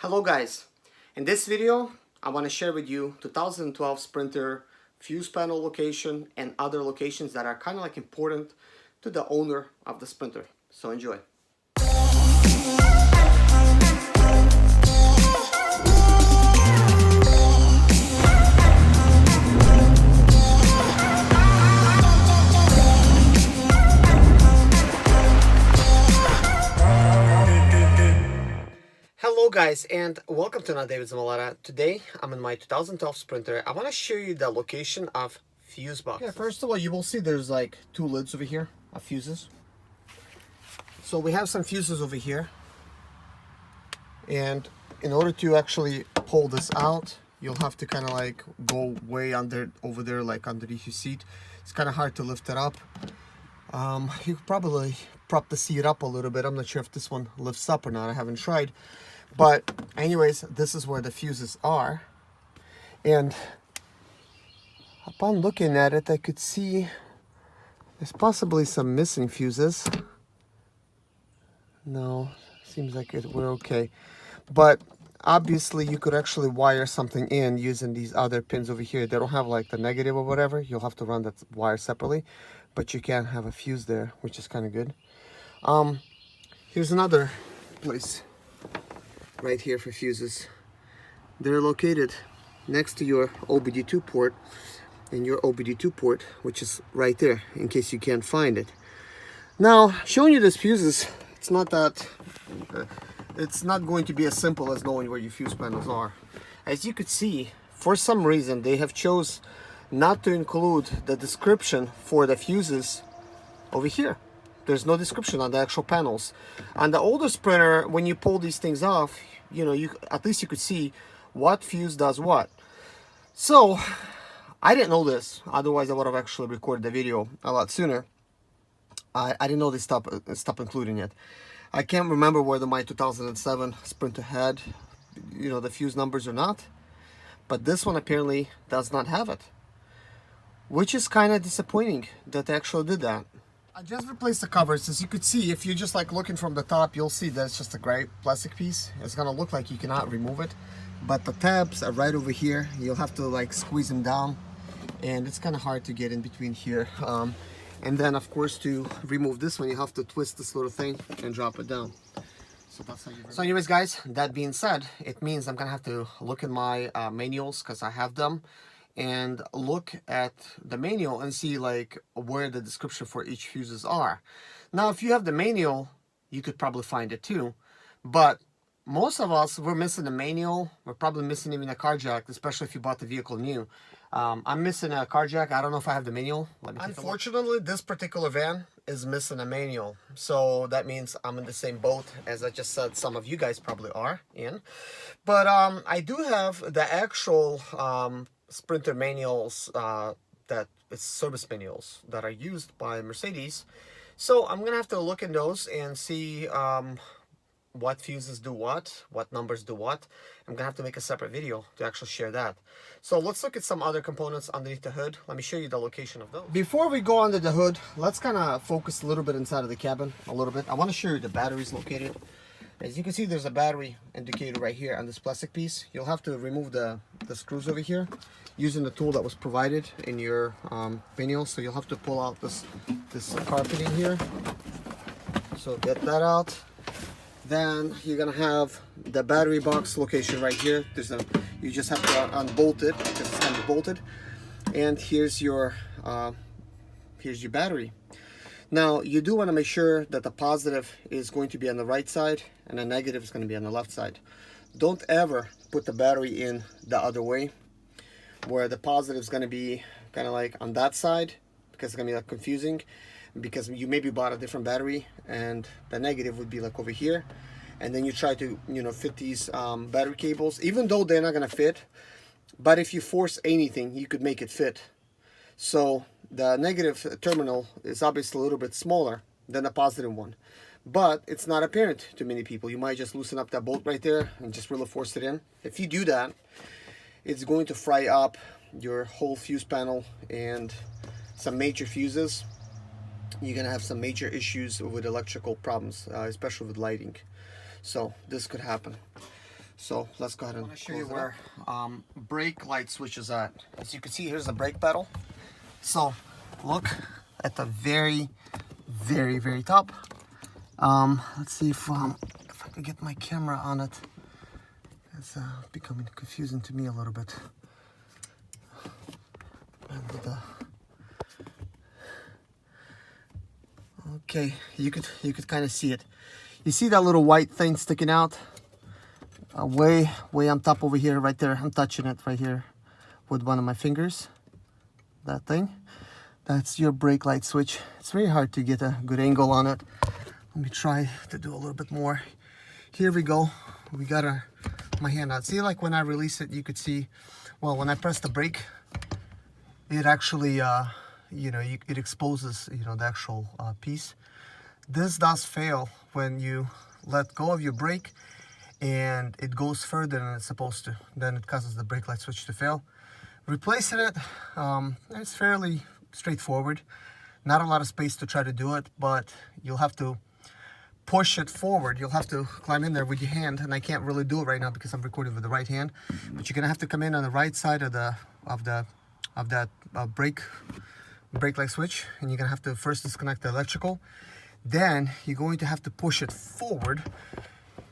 Hello guys, in this video I want to share with you 2012 Sprinter fuse panel location and other locations that are kind of like important to the owner of the Sprinter. So enjoy. Hello guys and welcome to another day with Zimaleta. Today I'm in my 2012 Sprinter. I want to show you the location of fuse boxes. Yeah, first of all you will see there's like two lids over here of fuses. So we have some fuses over here, and in order to actually pull this out you'll have to kind of like go way under over there, like underneath your seat. It's kind of hard to lift it up. You could probably prop the seat up a little bit. I'm not sure if this one lifts up or not. I haven't tried. But anyways, this is where the fuses are. And upon looking at it, I could see there's possibly some missing fuses. No, seems like we're okay. But obviously you could actually wire something in using these other pins over here. They don't have like the negative or whatever. You'll have to run that wire separately. But you can have a fuse there, which is kind of good. Here's another place right here for fuses. They're located next to your OBD2 port and your OBD2 port, which is right there in case you can't find it. Now, showing you these fuses, it's not going to be as simple as knowing where your fuse panels are. As you could see, for some reason they have chose not to include the description for the fuses over here. There's no description on the actual panels. On the older Sprinter, when you pull these things off, you know, at least you could see what fuse does what. So I didn't know this, otherwise I would have actually recorded the video a lot sooner. I didn't know they stopped including it. I can't remember whether my 2007 Sprinter had, you know, the fuse numbers or not, but this one apparently does not have it, which is kind of disappointing that they actually did that. I just replaced the covers. As you could see, if you're just like looking from the top, you'll see that it's just a gray plastic piece. It's gonna look like you cannot remove it, but the tabs are right over here. You'll have to like squeeze them down, and it's kind of hard to get in between here. And then of course to remove this one, you have to twist this little thing and drop it down. So that's how you remove it. So anyways guys, that being said, it means I'm gonna have to look in my manuals, because I have them, and look at the manual and see like where the description for each fuses are. Now if you have the manual, you could probably find it too, but most of us, we're missing the manual. We're probably missing even a car jack, especially if you bought the vehicle new. I'm missing a car jack. I don't know if I have the manual. Unfortunately, this particular van is missing a manual, so that means I'm in the same boat as I just said some of you guys probably are in. But I do have the actual Sprinter manuals, that is service manuals that are used by Mercedes. So I'm gonna have to look in those and see what fuses do what numbers do what. I'm gonna have to make a separate video to actually share that. So let's look at some other components underneath the hood. Let me show you the location of those. Before we go under the hood, let's kind of focus a little bit inside of the cabin a little bit. I want to show you the batteries located. As you can see, there's a battery indicator right here on this plastic piece. You'll have to remove the screws over here using the tool that was provided in your manual. So you'll have to pull out this carpeting here. So get that out. Then you're gonna have the battery box location right here. You just have to unbolt it because it's kind of bolted. And here's your battery. Now you do want to make sure that the positive is going to be on the right side and the negative is going to be on the left side. Don't ever put the battery in the other way, where the positive is going to be kind of like on that side, because it's going to be like confusing, because you maybe bought a different battery and the negative would be like over here, and then you try to, you know, fit these battery cables, even though they're not going to fit, but if you force anything you could make it fit. So the negative terminal is obviously a little bit smaller than the positive one, but it's not apparent to many people. You might just loosen up that bolt right there and just really force it in. If you do that, it's going to fry up your whole fuse panel and some major fuses. You're gonna have some major issues with electrical problems, especially with lighting. So this could happen. So let's go ahead and show you where brake light switch is at. As you can see, here's the brake pedal. So look at the very top. Let's see if I can get my camera on it. It's becoming confusing to me a little bit. Okay, you could kind of see it. You see that little white thing sticking out? Way on top over here, right there. I'm touching it right here with one of my fingers. That thing. That's your brake light switch. It's very hard to get a good angle on it. Let me try to do a little bit more. Here we go. We got my hand out. See, like when I release it, you could see, well, when I press the brake, it actually, it exposes, the actual piece. This does fail when you let go of your brake and it goes further than it's supposed to. Then it causes the brake light switch to fail. Replacing it, it's fairly straightforward. Not a lot of space to try to do it, but you'll have to push it forward. You'll have to climb in there with your hand, and I can't really do it right now because I'm recording with the right hand. But you're gonna have to come in on the right side of that brake light switch, and you're gonna have to first disconnect the electrical. Then you're going to have to push it forward.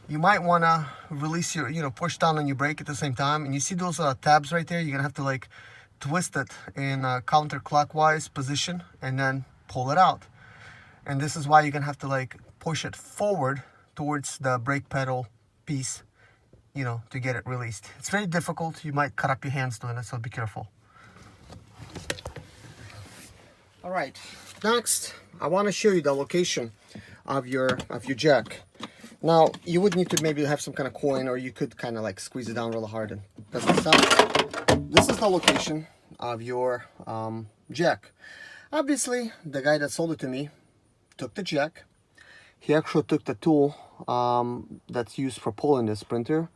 You might want to release your, push down on your brake at the same time. And you see those tabs right there? You're going to have to like twist it in a counterclockwise position and then pull it out. And this is why you're going to have to like push it forward towards the brake pedal piece, to get it released. It's very difficult. You might cut up your hands doing it, so be careful. All right, next, I want to show you the location of your jack. Now, you would need to maybe have some kind of coin, or you could kind of like squeeze it down real hard and that's the sound. This is the location of your jack. Obviously, the guy that sold it to me took the jack. He actually took the tool that's used for pulling this printer.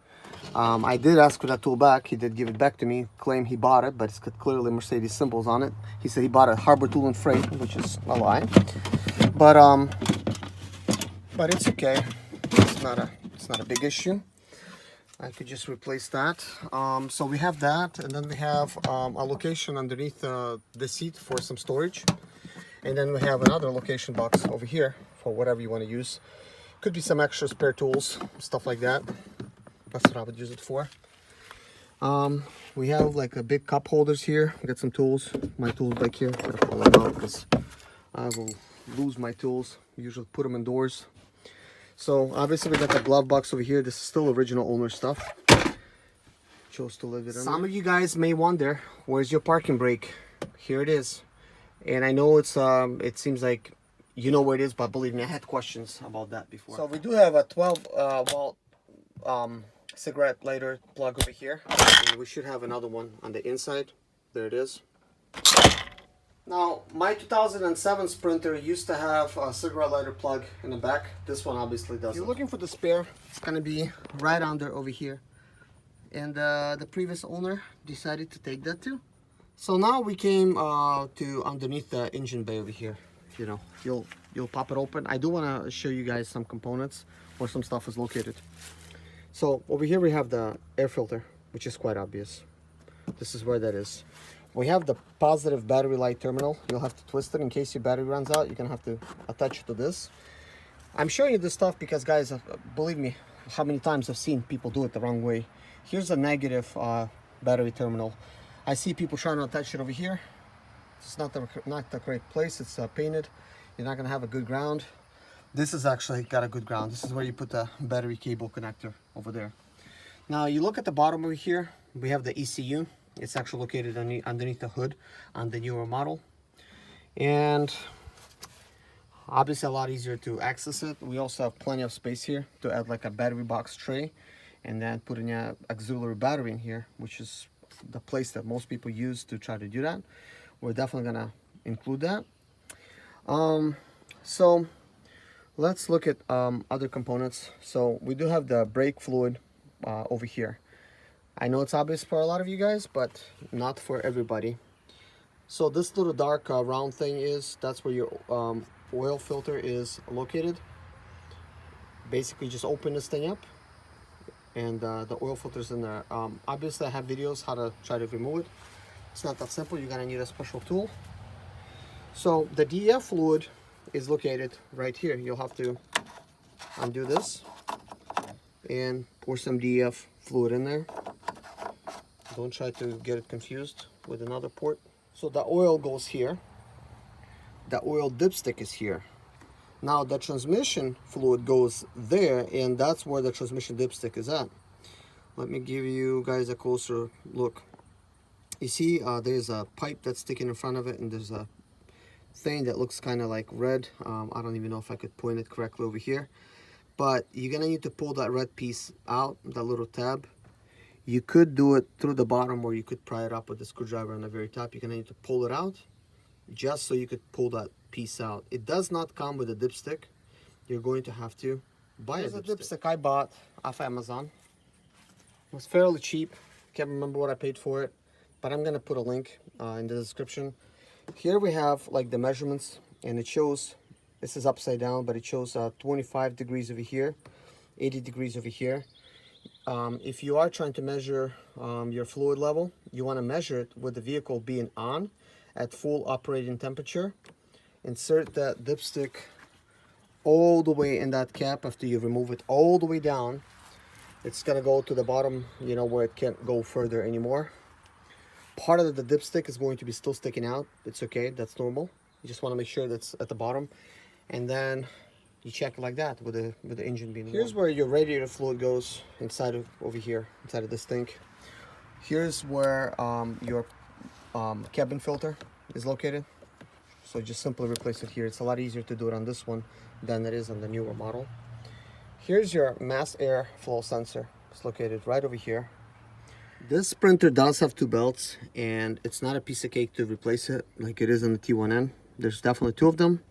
I did ask for that tool back. He did give it back to me, claim he bought it, but it's got clearly Mercedes symbols on it. He said he bought a Harbor Tool and Freight, which is a lie. But it's okay. It's not a big issue. I could just replace that. So we have that, and then we have a location underneath the seat for some storage. And then we have another location box over here for whatever you want to use. Could be some extra spare tools, stuff like that. That's what I would use it for. We have like a big cup holders here. We got some tools. My tools back here. Gotta pull them out because I will lose my tools. Usually put them indoors. So obviously we got the glove box over here. This is still original owner stuff. Chose to leave it in. Some of you guys may wonder, where's your parking brake? Here it is. And I know it's it seems like you know where it is, but believe me, I had questions about that before. So we do have a 12 volt cigarette lighter plug over here, and we should have another one on the inside. There it is. Now, my 2007 Sprinter used to have a cigarette lighter plug in the back. This one obviously doesn't. If you're looking for the spare, it's gonna be right under over here. And the previous owner decided to take that too. So now we came to underneath the engine bay over here. You'll pop it open. I do want to show you guys some components where some stuff is located. So over here we have the air filter, which is quite obvious. This is where that is. We have the positive battery light terminal. You'll have to twist it in case your battery runs out. You're gonna have to attach it to this. I'm showing you this stuff because, guys, believe me, how many times I've seen people do it the wrong way. Here's a negative battery terminal. I see people trying to attach it over here. It's not the correct place. It's painted. You're not gonna have a good ground. This is actually got a good ground. This is where you put the battery cable connector over there. Now you look at the bottom over here. We have the ECU. It's actually located underneath the hood on the newer model. And obviously a lot easier to access it. We also have plenty of space here to add like a battery box tray and then put in an auxiliary battery in here, which is the place that most people use to try to do that. We're definitely gonna include that. So let's look at other components. So we do have the brake fluid over here. I know it's obvious for a lot of you guys, but not for everybody. So this little dark round thing that's where your oil filter is located. Basically just open this thing up and the oil filter's in there. Obviously I have videos how to try to remove it. It's not that simple. You're gonna need a special tool. So the DEF fluid is located right here. You'll have to undo this and pour some DEF fluid in there. Don't try to get it confused with another port. So the oil goes here. The oil dipstick is here. Now the transmission fluid goes there, and that's where the transmission dipstick is at. Let me give you guys a closer look. You see there's a pipe that's sticking in front of it, and there's a thing that looks kind of like red. I don't even know if I could point it correctly over here, but you're gonna need to pull that red piece out, that little tab. You could do it through the bottom, or you could pry it up with a screwdriver on the very top. You're gonna need to pull it out just so you could pull that piece out. It does not come with a dipstick. You're going to have to buy a dipstick I bought off Amazon. It was fairly cheap. Can't remember what I paid for it, but I'm gonna put a link in the description. Here we have like the measurements, and it shows, this is upside down, but it shows 25 degrees over here, 80 degrees over here. If you are trying to measure your fluid level, you want to measure it with the vehicle being on at full operating temperature. Insert that dipstick all the way in that cap after you remove it all the way down. It's gonna go to the bottom, you know, where it can't go further anymore. Part of the dipstick is going to be still sticking out. It's okay, that's normal. You just want to make sure that's at the bottom, and then you check it like that with the engine being. Here's where your radiator fluid goes, inside of over here, inside of this tank. Here's where your cabin filter is located. So just simply replace it here. It's a lot easier to do it on this one than it is on the newer model. Here's your mass air flow sensor. It's located right over here. This printer does have two belts, and it's not a piece of cake to replace it like it is on the T1N. There's definitely two of them.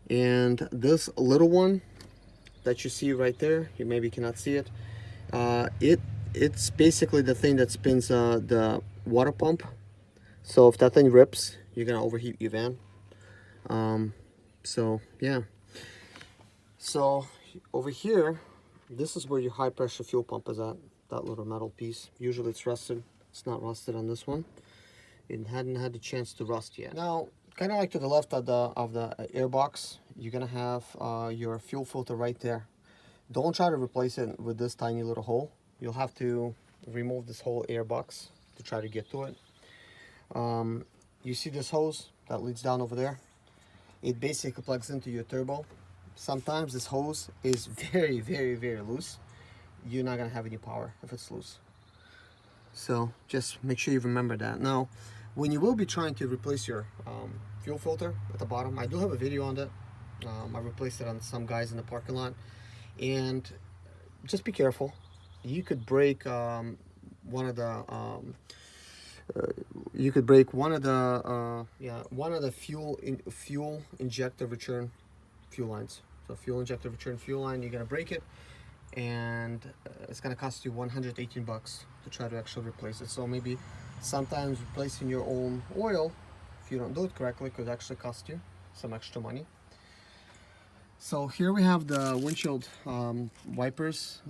And this little one that you see right there, you maybe cannot see it, it's basically the thing that spins the water pump. So if that thing rips, you're gonna overheat your van. So yeah, so over here, this is where your high pressure fuel pump is at, that little metal piece. Usually it's rusted. It's not rusted on this one. It hadn't had the chance to rust yet. Now, kind of like to the left of the air box, you're gonna have your fuel filter right there. Don't try to replace it with this tiny little hole. You'll have to remove this whole air box to try to get to it. You see this hose that leads down over there? It basically plugs into your turbo. Sometimes this hose is very, very, very loose. You're not gonna have any power if it's loose. So just make sure you remember that. Now, when you will be trying to replace your fuel filter at the bottom, I do have a video on that. I replaced it on some guys in the parking lot, and just be careful. You could break one of the fuel injector return fuel lines. So fuel injector return fuel line, you're gonna break it, and it's gonna cost you 118 bucks to try to actually replace it. So maybe sometimes replacing your own oil, if you don't do it correctly, could actually cost you some extra money. So here we have the windshield wipers.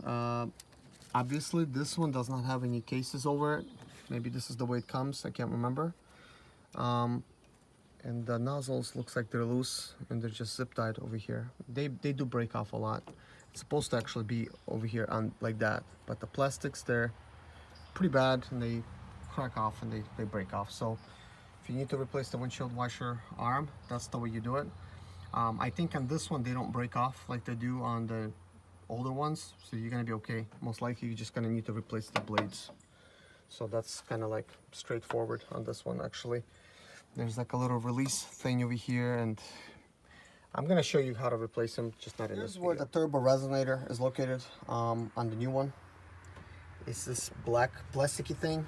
Obviously this one does not have any cases over it. Maybe this is the way it comes, I can't remember. And the nozzles looks like they're loose, and they're just zip tied over here. They do break off a lot. It's supposed to actually be over here on like that, but the plastics, they're pretty bad, and they crack off and they break off. So if you need to replace the windshield washer arm, that's the way you do it. I think on this one they don't break off like they do on the older ones, so you're gonna be okay. Most likely you're just gonna need to replace the blades. So that's kind of like straightforward on this one. Actually, there's like a little release thing over here, and I'm gonna show you how to replace them, just not in this video. Here's where the turbo resonator is located on the new one. It's this black plasticky thing.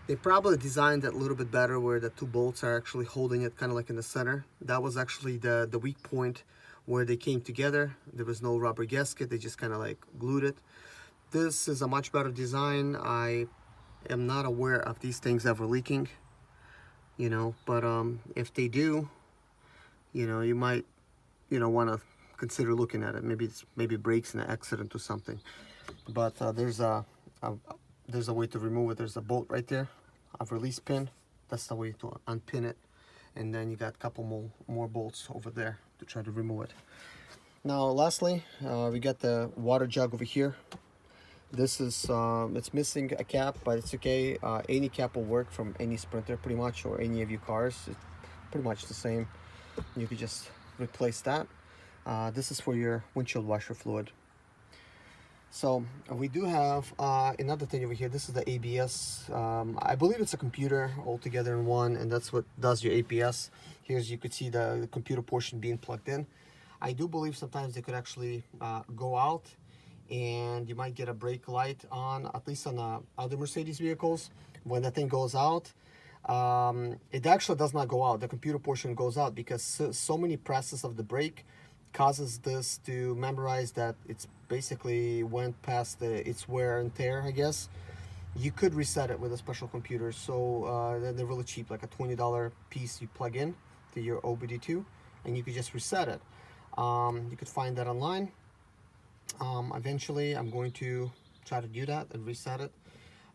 They probably designed it a little bit better, where the two bolts are actually holding it kind of like in the center. That was actually the weak point where they came together. There was no rubber gasket, they just kind of like glued it. This is a much better design. I am not aware of these things ever leaking, you know, but if they do, you know, you might, you know, want to consider looking at it. Maybe it breaks in an accident or something. but there's a way to remove it. There's a bolt right there, a release pin. That's the way to unpin it, and then you got a couple more bolts over there to try to remove it. Now lastly, we got the water jug over here. This is it's missing a cap, but it's okay. Any cap will work from any Sprinter pretty much, or any of your cars. It's pretty much the same. You could just replace that. This is for your windshield washer fluid. So we do have another thing over here. This is the ABS. I believe it's a computer all together in one, and that's what does your ABS. Here's, you could see the computer portion being plugged in. I do believe sometimes they could actually go out, and you might get a brake light on, at least on other Mercedes vehicles. When that thing goes out, it actually does not go out. The computer portion goes out because so many presses of the brake causes this to memorize that it's basically went past its wear and tear, I guess. You could reset it with a special computer. So they're really cheap, like a $20 piece you plug in to your OBD2, and you could just reset it. You could find that online. Eventually I'm going to try to do that and reset it.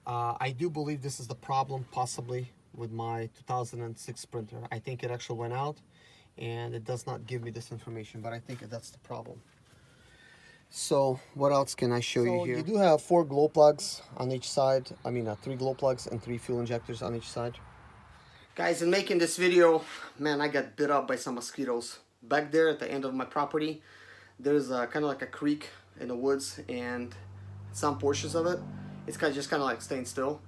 I do believe this is the problem possibly with my 2006 Sprinter. I think it actually went out and it does not give me this information, but I think that's the problem. So what else can I show you here? You do have 4 glow plugs on each side. I mean 3 glow plugs and 3 fuel injectors on each side. Guys, in making this video, man, I got bit up by some mosquitoes. Back there at the end of my property, there's kind of like a creek in the woods, and some portions of it, it's just kind of like staying still.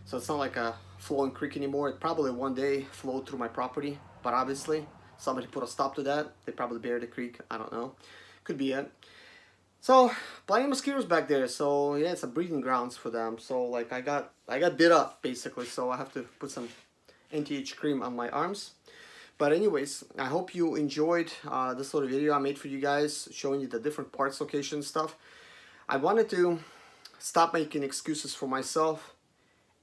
So it's not like a flowing creek anymore. It probably one day flowed through my property, but obviously somebody put a stop to that. They probably buried the creek. I don't know. Could be it. So plenty of mosquitoes back there. So yeah, it's a breeding grounds for them. So like I got bit up basically. So I have to put some anti-itch cream on my arms. But anyways, I hope you enjoyed this little video I made for you guys, showing you the different parts, location stuff. I wanted to stop making excuses for myself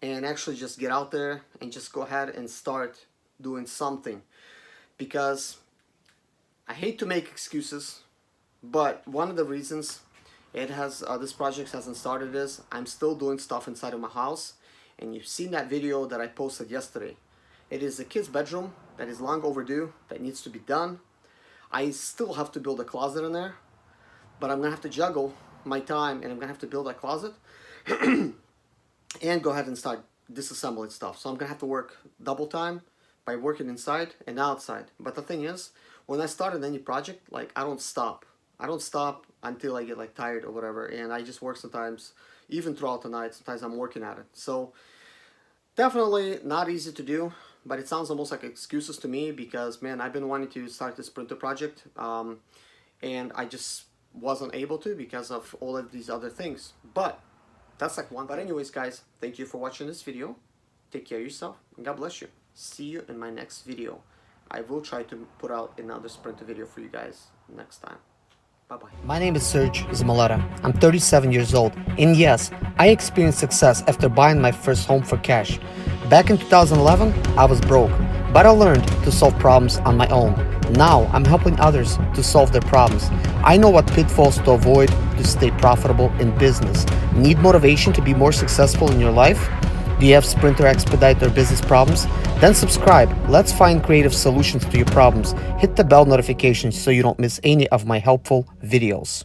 and actually just get out there and just go ahead and start doing something. Because I hate to make excuses, but one of the reasons this project hasn't started is I'm still doing stuff inside of my house. And you've seen that video that I posted yesterday. It is a kid's bedroom that is long overdue, that needs to be done. I still have to build a closet in there, but I'm gonna have to juggle my time, and I'm gonna have to build that closet and go ahead and start disassembling stuff. So I'm gonna have to work double time by working inside and outside. But the thing is, when I started any project, like I don't stop until I get like tired or whatever, and I just work sometimes even throughout the night. Sometimes I'm working at it. So definitely not easy to do, but it sounds almost like excuses to me because, man, I've been wanting to start this printer project, and I just wasn't able to because of all of these other things. But that's like one. But anyways, guys, thank you for watching this video. Take care of yourself, and God bless you. See you in my next video. I will try to put out another Sprinter video for you guys next time. Bye-bye. My name is Serge Zimaleta. I'm 37 years old, and yes, I experienced success after buying my first home for cash. Back in 2011, I was broke, but I learned to solve problems on my own. Now, I'm helping others to solve their problems. I know what pitfalls to avoid to stay profitable in business. Need motivation to be more successful in your life? Do you have Sprinter expedite or business problems? Then subscribe. Let's find creative solutions to your problems. Hit the bell notification so you don't miss any of my helpful videos.